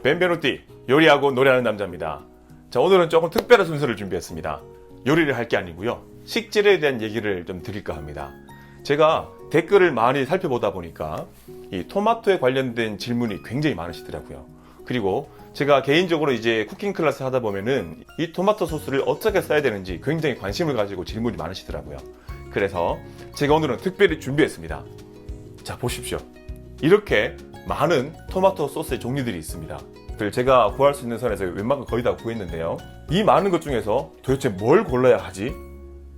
벤베노띠, 요리하고 노래하는 남자입니다. 자, 오늘은 조금 특별한 순서를 준비했습니다. 요리를 할 게 아니고요, 식재료에 대한 얘기를 좀 드릴까 합니다. 제가 댓글을 많이 살펴보다 보니까 이 토마토에 관련된 질문이 굉장히 많으시더라고요. 그리고 제가 개인적으로 이제 쿠킹 클래스 하다 보면은 이 토마토 소스를 어떻게 써야 되는지 굉장히 관심을 가지고 질문이 많으시더라고요. 그래서 제가 오늘은 특별히 준비했습니다. 자, 보십시오. 이렇게 많은 토마토 소스의 종류들이 있습니다. 제가 구할 수 있는 선에서 웬만큼 거의 다 구했는데요. 이 많은 것 중에서 도대체 뭘 골라야 하지?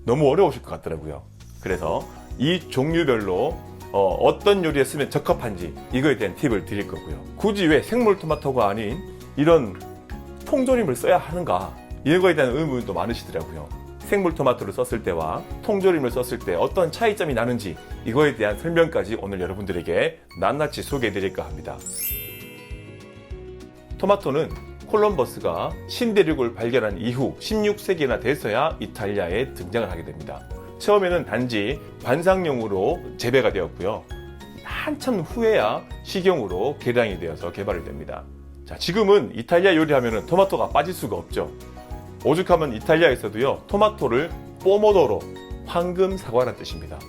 너무 어려우실 것 같더라고요. 그래서 이 종류별로 어떤 요리에 쓰면 적합한지 이거에 대한 팁을 드릴 거고요. 굳이 왜 생물 토마토가 아닌 이런 통조림을 써야 하는가? 이거에 대한 의문도 많으시더라고요. 생물 토마토를 썼을 때와 통조림을 썼을 때 어떤 차이점이 나는지 이거에 대한 설명까지 오늘 여러분들에게 낱낱이 소개해 드릴까 합니다. 토마토는 콜럼버스가 신대륙을 발견한 이후 16세기나 돼서야 이탈리아에 등장을 하게 됩니다. 처음에는 단지 관상용으로 재배가 되었고요. 한참 후에야 식용으로 개량이 되어서 개발이 됩니다. 자, 지금은 이탈리아 요리하면 토마토가 빠질 수가 없죠. 오죽하면 이탈리아에서도요, 토마토를 포모도로, 황금 사과라는 뜻입니다.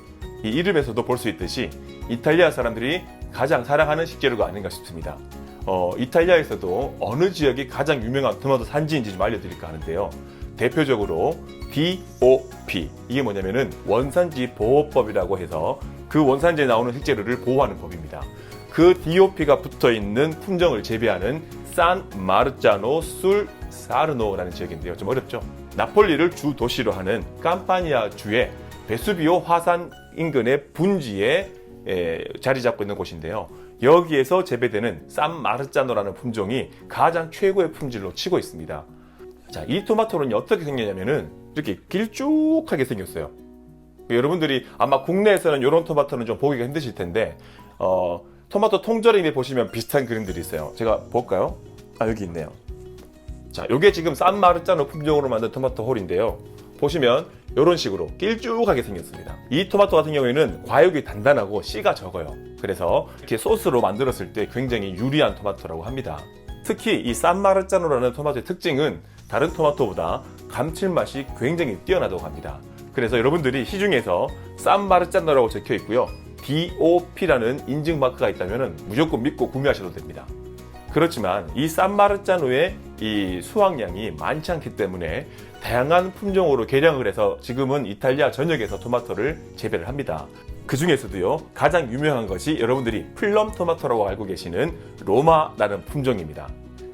이 이름에서도 볼 수 있듯이 이탈리아 사람들이 가장 사랑하는 식재료가 아닌가 싶습니다. 이탈리아에서도 어느 지역이 가장 유명한 토마토 산지인지 좀 알려드릴까 하는데요. 대표적으로 DOP, 이게 뭐냐면은 원산지 보호법이라고 해서 그 원산지에 나오는 식재료를 보호하는 법입니다. 그 DOP가 붙어있는 품종을 재배하는 산 마르자노 술 사르노라는 지역인데요. 좀 어렵죠? 나폴리를 주 도시로 하는 캄파니아 주의 베수비오 화산 인근의 분지에 자리 잡고 있는 곳인데요. 여기에서 재배되는 산 마르자노라는 품종이 가장 최고의 품질로 치고 있습니다. 자, 이 토마토는 어떻게 생겼냐면은 이렇게 길쭉하게 생겼어요. 여러분들이 아마 국내에서는 이런 토마토는 좀 보기가 힘드실 텐데 토마토 통조림에 보시면 비슷한 그림들이 있어요. 제가 볼까요? 여기 있네요. 자, 요게 지금 산 마르자노 품종으로 만든 토마토 홀인데요. 보시면 이런 식으로 길쭉하게 생겼습니다. 이 토마토 같은 경우에는 과육이 단단하고 씨가 적어요. 그래서 이렇게 소스로 만들었을 때 굉장히 유리한 토마토라고 합니다. 특히 이 산 마르자노라는 토마토의 특징은 다른 토마토보다 감칠맛이 굉장히 뛰어나다고 합니다. 그래서 여러분들이 시중에서 산 마르자노라고 적혀 있고요, DOP라는 인증 마크가 있다면 무조건 믿고 구매하셔도 됩니다. 그렇지만 이 산 마르자노의 이 수확량이 많지 않기 때문에 다양한 품종으로 개량을 해서 지금은 이탈리아 전역에서 토마토를 재배를 합니다. 그 중에서도요, 가장 유명한 것이 여러분들이 플럼 토마토라고 알고 계시는 로마라는 품종입니다.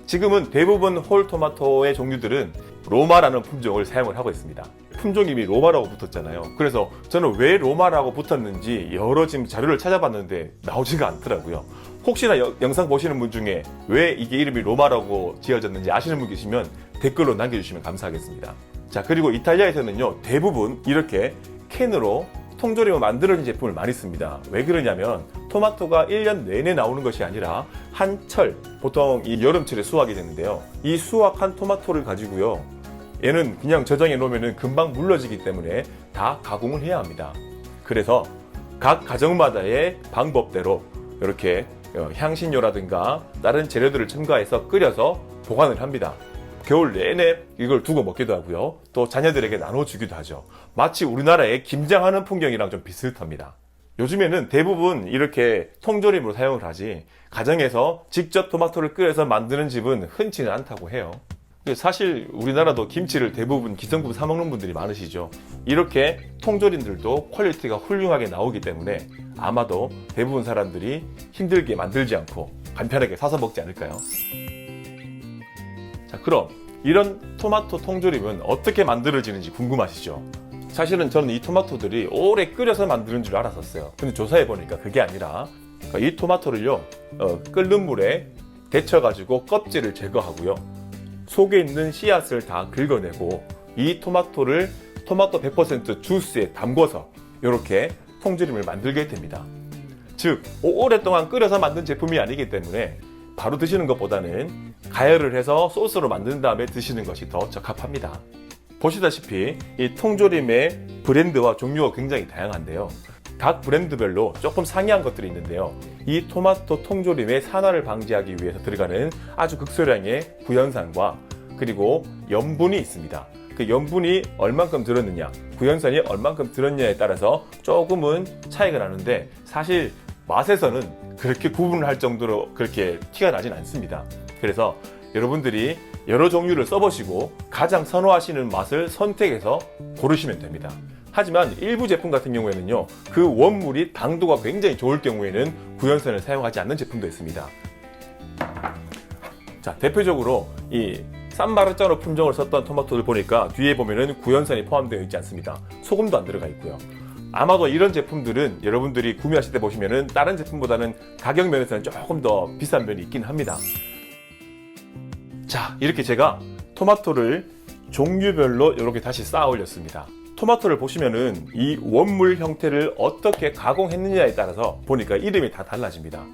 지금은 대부분 홀 토마토의 종류들은 로마라는 품종을 사용을 하고 있습니다. 품종 이름이 로마라고 붙었잖아요. 그래서 저는 왜 로마라고 붙었는지 여러 지금 자료를 찾아봤는데 나오지가 않더라고요. 혹시나 영상 보시는 분 중에 왜 이게 이름이 로마라고 지어졌는지 아시는 분 계시면 댓글로 남겨주시면 감사하겠습니다. 자, 그리고 이탈리아에서는요, 대부분 이렇게 캔으로 통조림을 만들어진 제품을 많이 씁니다. 왜 그러냐면 토마토가 1년 내내 나오는 것이 아니라 한철, 보통 이 여름철에 수확이 되는데요. 이 수확한 토마토를 가지고요, 얘는 그냥 저장해 놓으면 금방 물러지기 때문에 다 가공을 해야 합니다. 그래서 각 가정마다의 방법대로 이렇게 향신료라든가 다른 재료들을 첨가해서 끓여서 보관을 합니다. 겨울 내내 이걸 두고 먹기도 하고요, 또 자녀들에게 나눠주기도 하죠. 마치 우리나라의 김장하는 풍경이랑 좀 비슷합니다. 요즘에는 대부분 이렇게 통조림으로 사용을 하지 가정에서 직접 토마토를 끓여서 만드는 집은 흔치는 않다고 해요. 사실 우리나라도 김치를 대부분 기성품 사 먹는 분들이 많으시죠. 이렇게 통조림들도 퀄리티가 훌륭하게 나오기 때문에 아마도 대부분 사람들이 힘들게 만들지 않고 간편하게 사서 먹지 않을까요? 자, 그럼 이런 토마토 통조림은 어떻게 만들어지는지 궁금하시죠? 사실은 저는 이 토마토들이 오래 끓여서 만드는 줄 알았었어요. 근데 조사해 보니까 그게 아니라 이 토마토를요, 끓는 물에 데쳐가지고 껍질을 제거하고요, 속에 있는 씨앗을 다 긁어내고 이 토마토를 토마토 100% 주스에 담궈서 이렇게 통조림을 만들게 됩니다. 즉, 오랫동안 끓여서 만든 제품이 아니기 때문에 바로 드시는 것보다는 가열을 해서 소스로 만든 다음에 드시는 것이 더 적합합니다. 보시다시피 이 통조림의 브랜드와 종류가 굉장히 다양한데요. 각 브랜드별로 조금 상이한 것들이 있는데요. 이 토마토 통조림의 산화를 방지하기 위해서 들어가는 아주 극소량의 구연산과 그리고 염분이 있습니다. 그 염분이 얼만큼 들었느냐, 구연산이 얼만큼 들었냐에 따라서 조금은 차이가 나는데 사실 맛에서는 그렇게 구분을 할 정도로 그렇게 티가 나진 않습니다. 그래서 여러분들이 여러 종류를 써보시고 가장 선호하시는 맛을 선택해서 고르시면 됩니다. 하지만 일부 제품 같은 경우에는요, 그 원물이 당도가 굉장히 좋을 경우에는 구연산을 사용하지 않는 제품도 있습니다. 자, 대표적으로 이 산마르자노 품종을 썼던 토마토를 보니까 뒤에 보면은 구연산이 포함되어 있지 않습니다. 소금도 안 들어가 있고요. 아마도 이런 제품들은 여러분들이 구매하실 때 보시면은 다른 제품보다는 가격 면에서는 조금 더 비싼 면이 있긴 합니다. 자, 이렇게 제가 토마토를 종류별로 이렇게 다시 쌓아 올렸습니다. 토마토를 보시면은 이 원물 형태를 어떻게 가공했느냐에 따라서 보니까 이름이 다 달라집니다.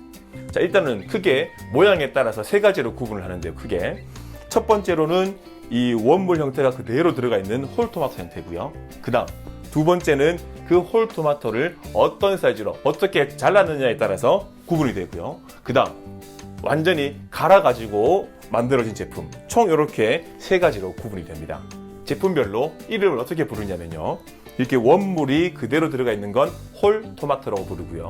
자, 일단은 크게 모양에 따라서 세 가지로 구분을 하는데요. 크게 첫 번째로는 이 원물 형태가 그대로 들어가 있는 홀토마토 형태고요. 그 다음 두 번째는 그 홀토마토를 어떤 사이즈로 어떻게 잘랐느냐에 따라서 구분이 되고요. 그 다음 완전히 갈아가지고 만들어진 제품, 총 이렇게 세 가지로 구분이 됩니다. 제품별로 이름을 어떻게 부르냐면요, 이렇게 원물이 그대로 들어가 있는 건 홀토마토라고 부르고요.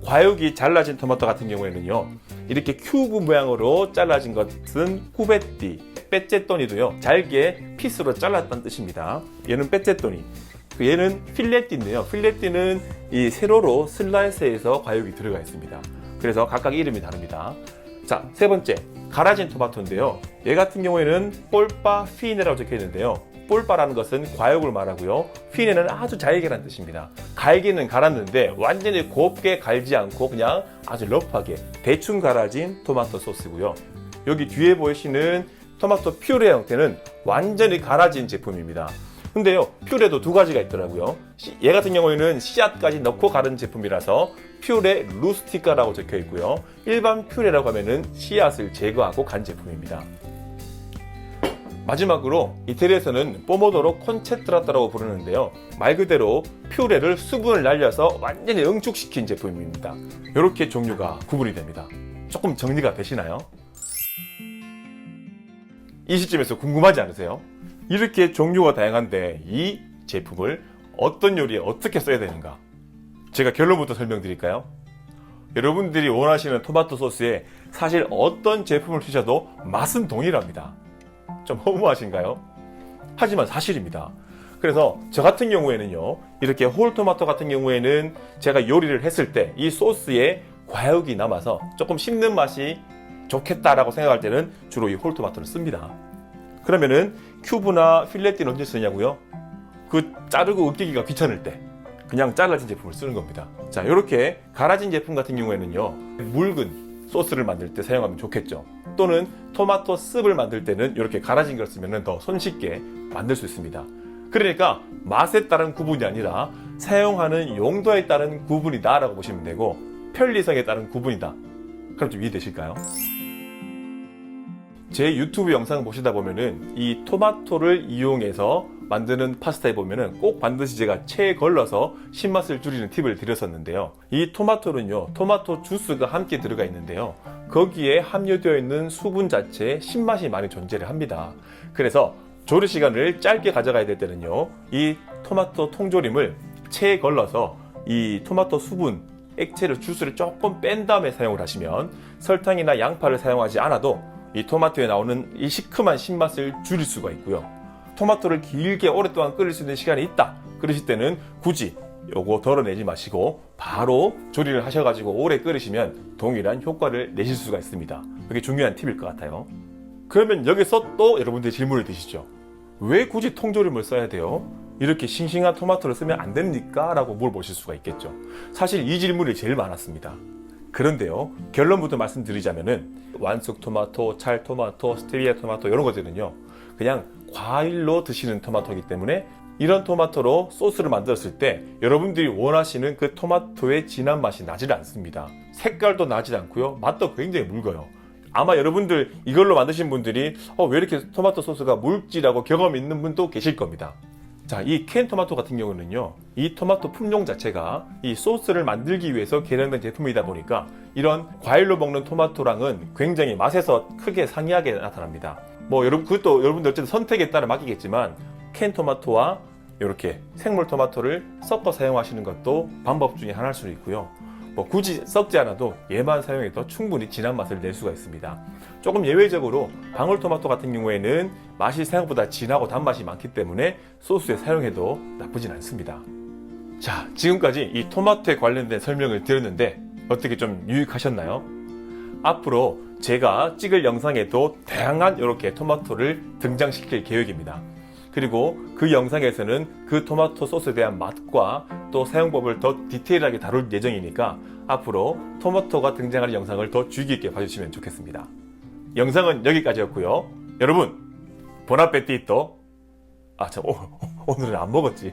과육이 잘라진 토마토 같은 경우에는요, 이렇게 큐브 모양으로 잘라진 것은 쿠베띠, 빼째또니도요, 잘게 피스로 잘랐다는 뜻입니다. 얘는 빼째또니. 얘는 필레띠인데요. 필레띠는 이 세로로 슬라이스해서 과육이 들어가 있습니다. 그래서 각각 이름이 다릅니다. 자, 세 번째, 갈아진 토마토인데요. 얘 같은 경우에는 폴파 피네라고 적혀 있는데요. 폴파라는 것은 과육을 말하고요. 피네는 아주 잘게란 뜻입니다. 갈기는 갈았는데 완전히 곱게 갈지 않고 그냥 아주 러프하게 대충 갈아진 토마토 소스고요. 여기 뒤에 보이시는 토마토 퓨레 형태는 완전히 갈아진 제품입니다. 근데요, 퓨레도 두 가지가 있더라고요. 얘 같은 경우에는 씨앗까지 넣고 갈은 제품이라서 퓨레 루스티카라고 적혀 있고요. 일반 퓨레라고 하면은 씨앗을 제거하고 간 제품입니다. 마지막으로 이태리에서는 포모도로 콘체트라타라고 부르는데요. 말 그대로 퓨레를 수분을 날려서 완전히 응축시킨 제품입니다. 이렇게 종류가 구분이 됩니다. 조금 정리가 되시나요? 이 시점에서 궁금하지 않으세요? 이렇게 종류가 다양한데 이 제품을 어떤 요리에 어떻게 써야 되는가? 제가 결론부터 설명드릴까요? 여러분들이 원하시는 토마토 소스에 사실 어떤 제품을 쓰셔도 맛은 동일합니다. 좀 허무하신가요? 하지만 사실입니다. 그래서 저 같은 경우에는요, 이렇게 홀토마토 같은 경우에는 제가 요리를 했을 때 이 소스에 과육이 남아서 조금 씹는 맛이 좋겠다라고 생각할 때는 주로 이 홀토마토를 씁니다. 그러면은 큐브나 필레티는 언제 쓰냐고요? 그 자르고 으깨기가 귀찮을 때 그냥 잘라진 제품을 쓰는 겁니다. 자, 이렇게 갈아진 제품 같은 경우에는요, 묽은 소스를 만들 때 사용하면 좋겠죠. 또는 토마토 습을 만들 때는 이렇게 갈아진 걸 쓰면 더 손쉽게 만들 수 있습니다. 그러니까 맛에 따른 구분이 아니라 사용하는 용도에 따른 구분이다 라고 보시면 되고, 편리성에 따른 구분이다. 그럼 좀 이해되실까요? 제 유튜브 영상 보시다 보면은 이 토마토를 이용해서 만드는 파스타에 보면은 꼭 반드시 제가 체에 걸러서 신맛을 줄이는 팁을 드렸었는데요. 이 토마토는요, 토마토 주스가 함께 들어가 있는데요. 거기에 함유되어 있는 수분 자체에 신맛이 많이 존재를 합니다. 그래서 조리 시간을 짧게 가져가야 될 때는요, 이 토마토 통조림을 체에 걸러서 이 토마토 수분, 액체를 주스를 조금 뺀 다음에 사용을 하시면 설탕이나 양파를 사용하지 않아도 이 토마토에 나오는 이 시큼한 신맛을 줄일 수가 있고요. 토마토를 길게 오랫동안 끓일 수 있는 시간이 있다 그러실 때는 굳이 요거 덜어내지 마시고 바로 조리를 하셔가지고 오래 끓이시면 동일한 효과를 내실 수가 있습니다. 이게 중요한 팁일 것 같아요. 그러면 여기서 또 여러분들이 질문을 드시죠. 왜 굳이 통조림을 써야 돼요? 이렇게 싱싱한 토마토를 쓰면 안 됩니까? 라고 물어보실 수가 있겠죠. 사실 이 질문이 제일 많았습니다. 그런데요, 결론부터 말씀드리자면은 완숙 토마토, 찰 토마토, 스테비아 토마토 이런 것들은요, 그냥 과일로 드시는 토마토이기 때문에 이런 토마토로 소스를 만들었을 때 여러분들이 원하시는 그 토마토의 진한 맛이 나질 않습니다. 색깔도 나지 않고요, 맛도 굉장히 묽어요. 아마 여러분들 이걸로 만드신 분들이 왜 이렇게 토마토 소스가 묽지라고 경험 있는 분도 계실 겁니다. 자, 이 캔 토마토 같은 경우는요, 이 토마토 품종 자체가 이 소스를 만들기 위해서 개량된 제품이다 보니까 이런 과일로 먹는 토마토랑은 굉장히 맛에서 크게 상이하게 나타납니다. 뭐 그것도 여러분들 어쨌든 선택에 따라 맡기겠지만 캔 토마토와 이렇게 생물 토마토를 섞어 사용하시는 것도 방법 중에 하나일 수도 있고요. 뭐 굳이 섞지 않아도 얘만 사용해도 충분히 진한 맛을 낼 수가 있습니다. 조금 예외적으로 방울토마토 같은 경우에는 맛이 생각보다 진하고 단맛이 많기 때문에 소스에 사용해도 나쁘진 않습니다. 자, 지금까지 이 토마토에 관련된 설명을 드렸는데 어떻게 좀 유익하셨나요? 앞으로 제가 찍을 영상에도 다양한 이렇게 토마토를 등장시킬 계획입니다. 그리고 그 영상에서는 그 토마토 소스에 대한 맛과 또 사용법을 더 디테일하게 다룰 예정이니까 앞으로 토마토가 등장하는 영상을 더 주의 깊게 봐주시면 좋겠습니다. 영상은 여기까지였고요. 여러분, 보나페티토. 오늘은 안 먹었지.